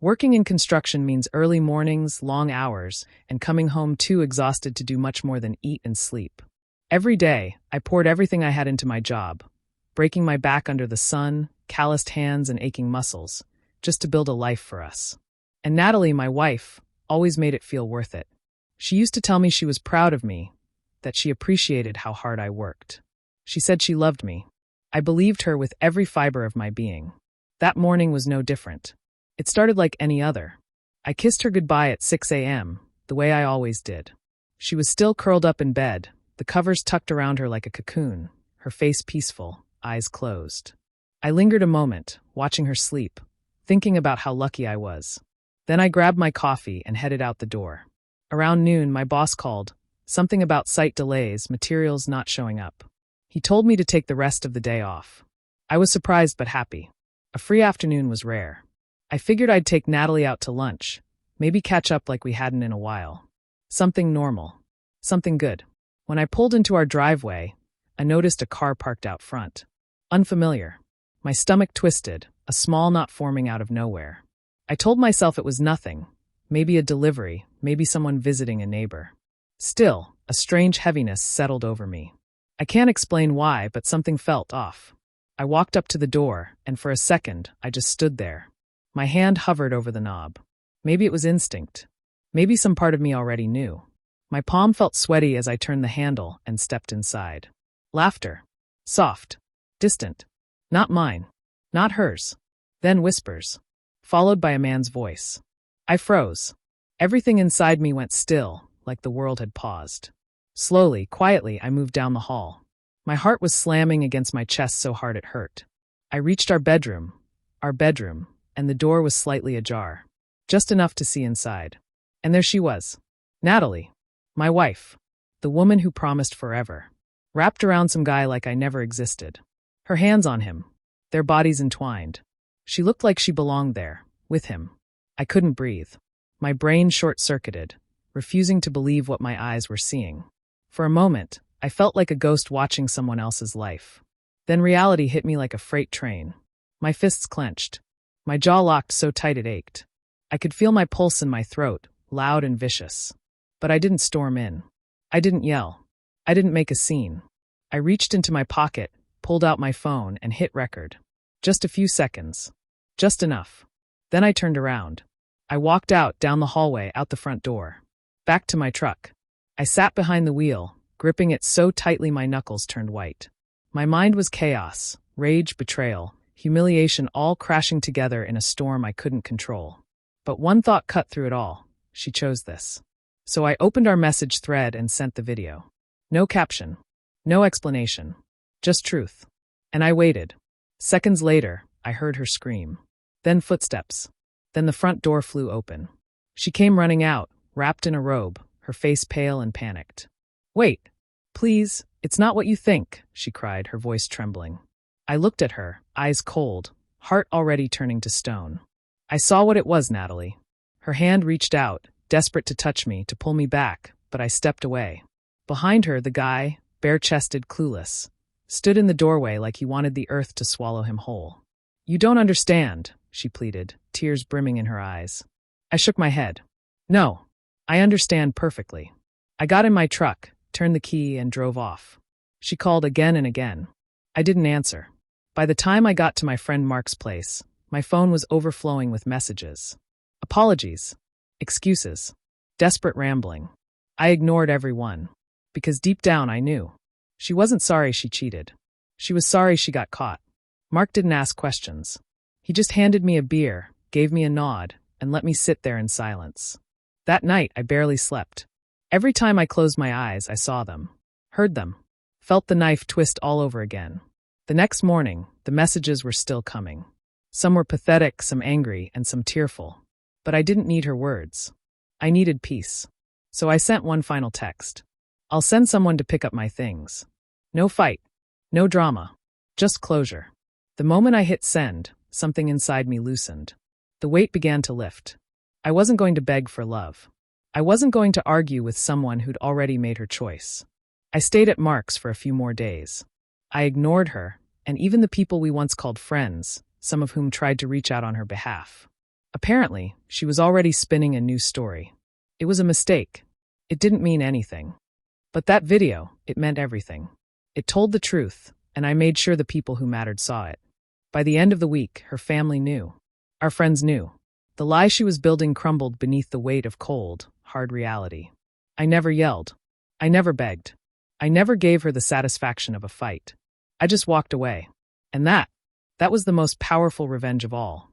Working in construction means early mornings, long hours, and coming home too exhausted to do much more than eat and sleep. Every day, I poured everything I had into my job, breaking my back under the sun, calloused hands and aching muscles, just to build a life for us. And Natalie, my wife, always made it feel worth it. She used to tell me she was proud of me, that she appreciated how hard I worked. She said she loved me. I believed her with every fiber of my being. That morning was no different. It started like any other. I kissed her goodbye at 6 a.m., the way I always did. She was still curled up in bed, the covers tucked around her like a cocoon, her face peaceful, eyes closed. I lingered a moment, watching her sleep, thinking about how lucky I was. Then I grabbed my coffee and headed out the door. Around noon, my boss called, something about site delays, materials not showing up. He told me to take the rest of the day off. I was surprised but happy. A free afternoon was rare. I figured I'd take Natalie out to lunch, maybe catch up like we hadn't in a while. Something normal. Something good. When I pulled into our driveway, I noticed a car parked out front. Unfamiliar. My stomach twisted, a small knot forming out of nowhere. I told myself it was nothing. Maybe a delivery, maybe someone visiting a neighbor. Still, a strange heaviness settled over me. I can't explain why, but something felt off. I walked up to the door, and for a second, I just stood there. My hand hovered over the knob. Maybe it was instinct. Maybe some part of me already knew. My palm felt sweaty as I turned the handle and stepped inside. Laughter. Soft. Distant. Not mine. Not hers. Then whispers. Followed by a man's voice. I froze. Everything inside me went still, like the world had paused. Slowly, quietly, I moved down the hall. My heart was slamming against my chest so hard it hurt. I reached our bedroom, and the door was slightly ajar. Just enough to see inside. And there she was. Natalie. My wife. The woman who promised forever. Wrapped around some guy like I never existed. Her hands on him. Their bodies entwined. She looked like she belonged there, with him. I couldn't breathe. My brain short-circuited, refusing to believe what my eyes were seeing. For a moment, I felt like a ghost watching someone else's life. Then reality hit me like a freight train. My fists clenched. My jaw locked so tight it ached. I could feel my pulse in my throat, loud and vicious. But I didn't storm in. I didn't yell. I didn't make a scene. I reached into my pocket, pulled out my phone, and hit record. Just a few seconds. Just enough. Then I turned around. I walked out, down the hallway, out the front door. Back to my truck. I sat behind the wheel, gripping it so tightly my knuckles turned white. My mind was chaos, rage, betrayal, humiliation all crashing together in a storm I couldn't control. But one thought cut through it all. She chose this. So I opened our message thread and sent the video. No caption. No explanation. Just truth. And I waited. Seconds later, I heard her scream. Then footsteps. Then the front door flew open. She came running out, wrapped in a robe, her face pale and panicked. Wait. Please, it's not what you think, she cried, her voice trembling. I looked at her, eyes cold, heart already turning to stone. I saw what it was, Natalie. Her hand reached out, desperate to touch me, to pull me back, but I stepped away. Behind her, the guy, bare-chested, clueless, stood in the doorway like he wanted the earth to swallow him whole. You don't understand, she pleaded, tears brimming in her eyes. I shook my head. No, I understand perfectly. I got in my truck, turned the key, and drove off. She called again and again. I didn't answer. By the time I got to my friend Mark's place, my phone was overflowing with messages. Apologies. Excuses. Desperate rambling. I ignored every one. Because deep down I knew. She wasn't sorry she cheated. She was sorry she got caught. Mark didn't ask questions. He just handed me a beer, gave me a nod, and let me sit there in silence. That night I barely slept. Every time I closed my eyes, I saw them. Heard them. Felt the knife twist all over again. The next morning, the messages were still coming. Some were pathetic, some angry, and some tearful. But I didn't need her words. I needed peace. So I sent one final text. I'll send someone to pick up my things. No fight. No drama. Just closure. The moment I hit send, something inside me loosened. The weight began to lift. I wasn't going to beg for love. I wasn't going to argue with someone who'd already made her choice. I stayed at Mark's for a few more days. I ignored her, and even the people we once called friends, some of whom tried to reach out on her behalf. Apparently, she was already spinning a new story. It was a mistake. It didn't mean anything. But that video, it meant everything. It told the truth, and I made sure the people who mattered saw it. By the end of the week, her family knew. Our friends knew. The lie she was building crumbled beneath the weight of cold, hard reality. I never yelled. I never begged. I never gave her the satisfaction of a fight. I just walked away. And that was the most powerful revenge of all.